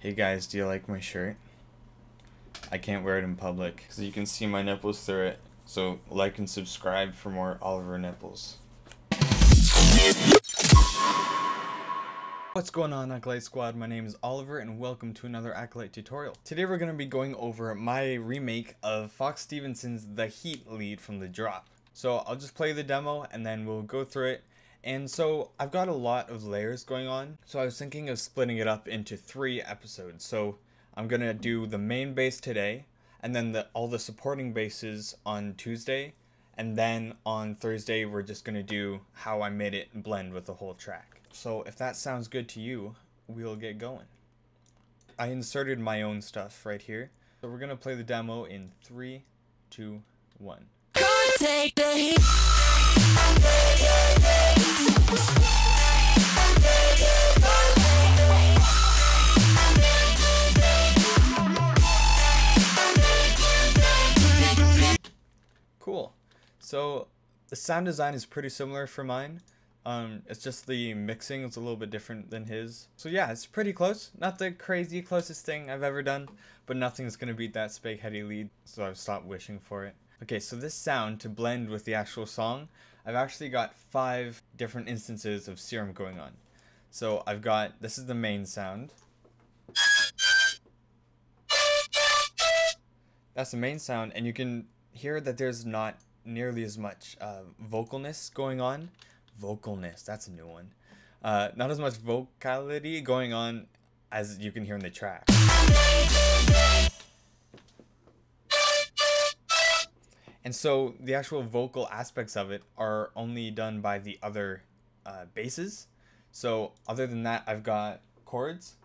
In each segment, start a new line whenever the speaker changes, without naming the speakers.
Hey guys, do you like my shirt? I can't wear it in public because you can see my nipples through it. So like and subscribe for more Oliver nipples. What's going on, Acolyte Squad? My name is Oliver and welcome to another Acolyte tutorial. Today we're going to be going over my remake of Fox Stevenson's The Heat lead from The Drop. So I'll just play the demo and then we'll go through it. And so I've got a lot of layers going on, so I was thinking of splitting it up into 3 episodes. So I'm gonna do the main bass today, and then all the supporting basses on Tuesday, and then on Thursday we're just gonna do how I made it blend with the whole track. So if that sounds good to you, we'll get going. I inserted my own stuff right here, so we're gonna play the demo in 3, 2, 1.
Take the heat.
Cool. So the sound design is pretty similar for mine. It's just the mixing is a little bit different than his. So yeah, it's pretty close. Not the crazy closest thing I've ever done, but nothing's gonna beat that spaghetti lead, so I've stopped wishing for it. Okay, so this sound, to blend with the actual song, I've actually got 5 different instances of serum going on. So I've got, this is the main sound. That's the main sound, and you can hear that there's not nearly as much vocalness going on. Vocalness, that's a new one. Not as much vocality going on as you can hear in the track. And so the actual vocal aspects of it are only done by the other basses. So other than that, I've got chords.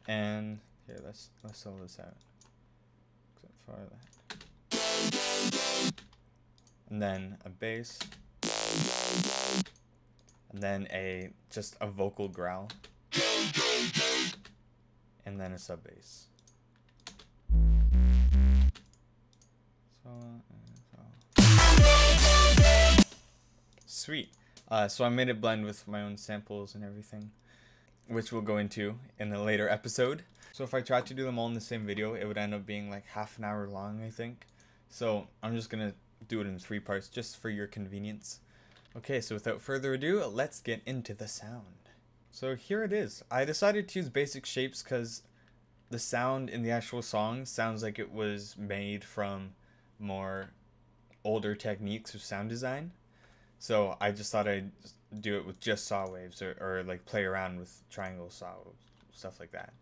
And here, let's solo this out. Except for that. And then a bass. And then just a vocal growl. And then a sub bass. Sweet. So I made it blend with my own samples and everything, which we'll go into in a later episode. So if I tried to do them all in the same video, it would end up being like half an hour long, I think. So I'm just gonna do it in 3 parts just for your convenience. Okay, so without further ado, let's get into the sound. So here it is. I decided to use basic shapes because the sound in the actual song sounds like it was made from more older techniques of sound design. So I just thought I'd do it with just saw waves or like play around with triangle saw, stuff like that.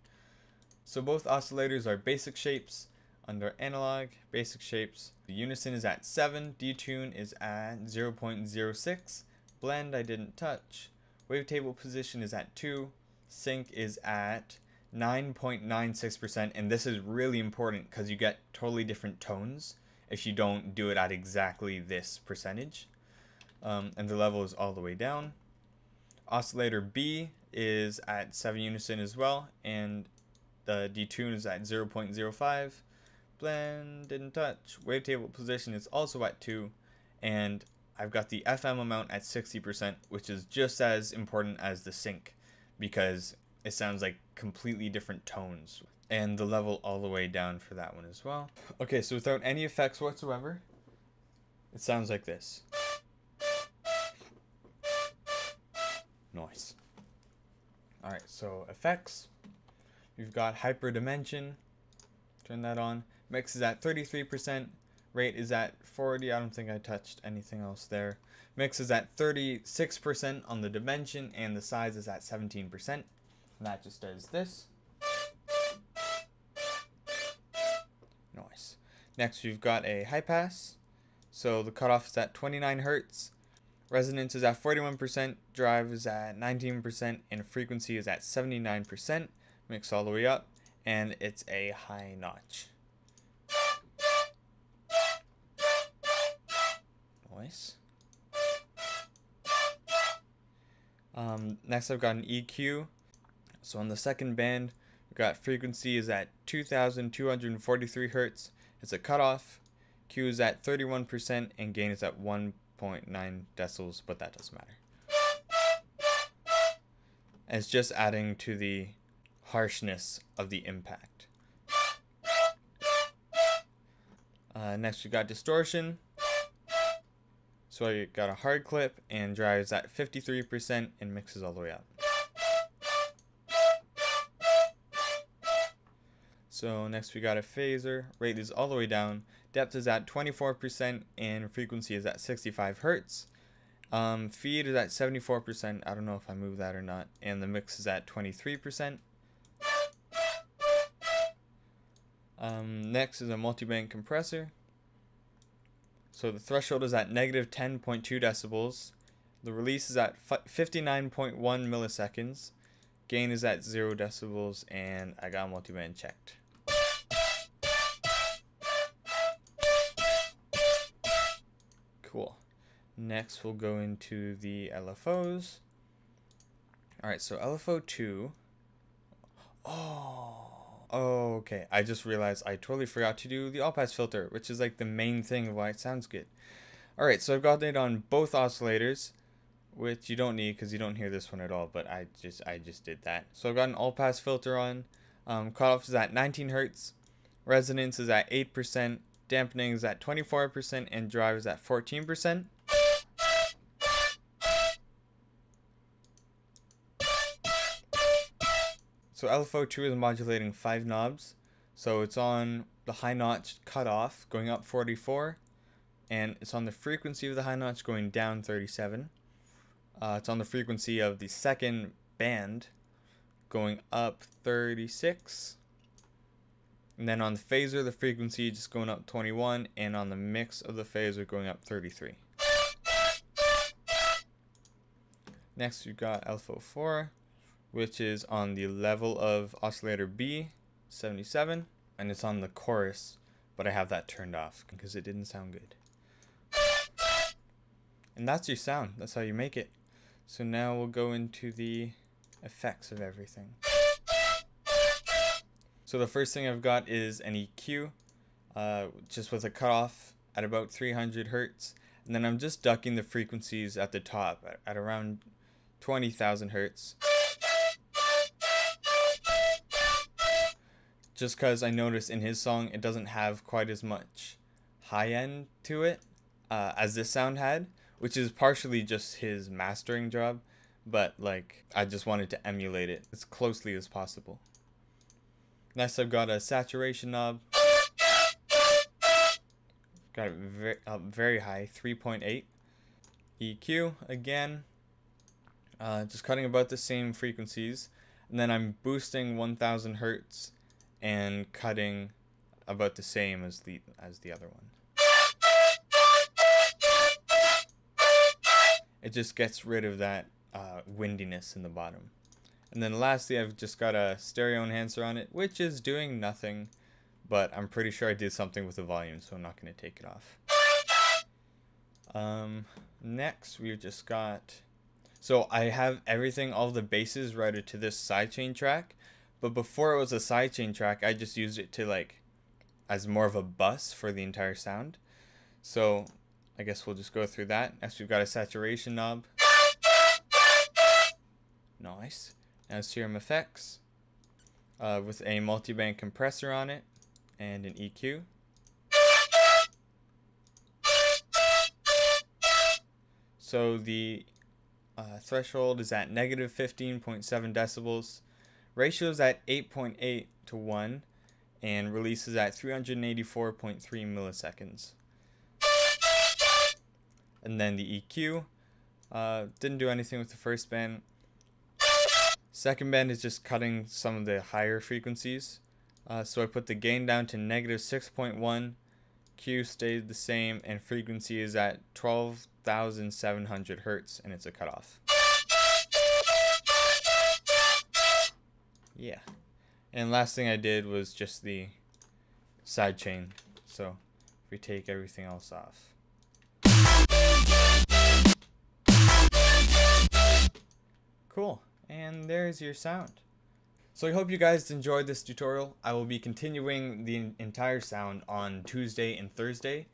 So both oscillators are basic shapes. Under analog, basic shapes, the unison is at 7, detune is at 0.06, blend I didn't touch, wavetable position is at 2, sync is at 9.96%, and this is really important because you get totally different tones if you don't do it at exactly this percentage. And the level is all the way down. Oscillator B is at 7 unison as well, and the detune is at 0.05. Blend didn't touch. Wavetable position is also at 2, and I've got the FM amount at 60%, which is just as important as the sync because it sounds like completely different tones. And the level all the way down for that one as well. Okay, so without any effects whatsoever, it sounds like this. Nice. Alright, so effects. We've got hyperdimension. Turn that on. Mix is at 33%. Rate is at 40. I don't think I touched anything else there. Mix is at 36% on the dimension, and the size is at 17%. And that just does this. Nice. Next, we've got a high pass. So the cutoff is at 29 Hertz. Resonance is at 41%, drive is at 19%, and frequency is at 79%. Mix all the way up, and it's a high notch. Nice. Next I've got an EQ. So on the second band, we've got frequency is at 2243 Hertz. It's a cutoff. Q is at 31%, and gain is at 1.9 decibels, but that doesn't matter. And it's just adding to the harshness of the impact. Next we got Distortion. So I got a hard clip and drives at 53% and mixes all the way up. So next we got a phaser. Rate is all the way down. Depth is at 24% and frequency is at 65 Hertz. Feed is at 74%. I don't know if I move that or not. And the mix is at 23%. Next is a multiband compressor. So the threshold is at negative 10.2 decibels. The release is at 59.1 milliseconds. Gain is at 0 decibels, and I got multiband checked. Cool. Next we'll go into the LFOs. Alright, so LFO 2. Oh, okay. I just realized I totally forgot to do the all-pass filter, which is like the main thing of why it sounds good. Alright, so I've got it on both oscillators, which you don't need because you don't hear this one at all, but I just did that. So I've got an all-pass filter on. Cutoff is at 19 Hertz. Resonance is at 8%. Dampening is at 24%, and drive is at 14%. So LFO 2 is modulating 5 knobs. So it's on the high notch cutoff going up 44, and it's on the frequency of the high notch going down 37. It's on the frequency of the second band going up 36. And then on the phaser, the frequency just going up 21, and on the mix of the phaser going up 33. Next we've got LFO 4, which is on the level of oscillator B, 77, and it's on the chorus, but I have that turned off because it didn't sound good. And that's your sound. That's how you make it. So now we'll go into the effects of everything. So the first thing I've got is an EQ, just with a cutoff at about 300 Hertz. And then I'm just ducking the frequencies at the top at around 20,000 Hertz. Just because I noticed in his song it doesn't have quite as much high end to it as this sound had, which is partially just his mastering job, but like I just wanted to emulate it as closely as possible. Next I've got a saturation knob. Got it very high, 3.8. EQ again, just cutting about the same frequencies, and then I'm boosting 1000 Hertz and cutting about the same as the other one. It just gets rid of that windiness in the bottom. And then lastly, I've just got a stereo enhancer on it, which is doing nothing, but I'm pretty sure I did something with the volume, so I'm not going to take it off. Next, we've just got... So I have everything, all the basses routed to this sidechain track, but before it was a sidechain track, I just used it to like, as more of a bus for the entire sound. So I guess we'll just go through that. Next, we've got a saturation knob. Nice. Now serum effects with a multiband compressor on it and an EQ. So the threshold is at negative 15.7 decibels. Ratio is at 8.8 to 1, and release is at 384.3 milliseconds. And then the EQ didn't do anything with the first band. Second band is just cutting some of the higher frequencies. So I put the gain down to negative 6.1, Q stayed the same, and frequency is at 12,700 Hertz, and it's a cutoff. Yeah. And last thing I did was just the sidechain. So if we take everything else off. Cool. And there's your sound. So I hope you guys enjoyed this tutorial. I will be continuing the entire sound on Tuesday and Thursday.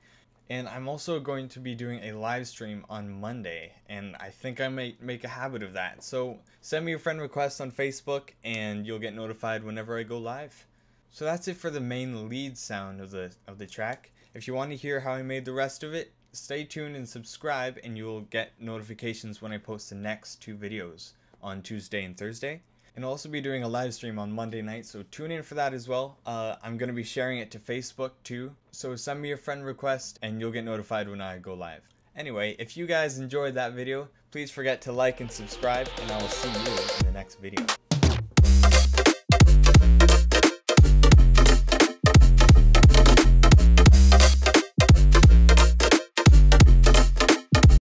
And I'm also going to be doing a live stream on Monday, and I think I might make a habit of that. So send me a friend request on Facebook and you'll get notified whenever I go live. So that's it for the main lead sound of the track. If you want to hear how I made the rest of it, stay tuned and subscribe and you'll get notifications when I post the next 2 videos on Tuesday and Thursday. And I'll also be doing a live stream on Monday night, so tune in for that as well. I'm going to be sharing it to Facebook too, so send me a friend request and you'll get notified when I go live. Anyway, if you guys enjoyed that video, please forget to like and subscribe, and I will see you in the next video.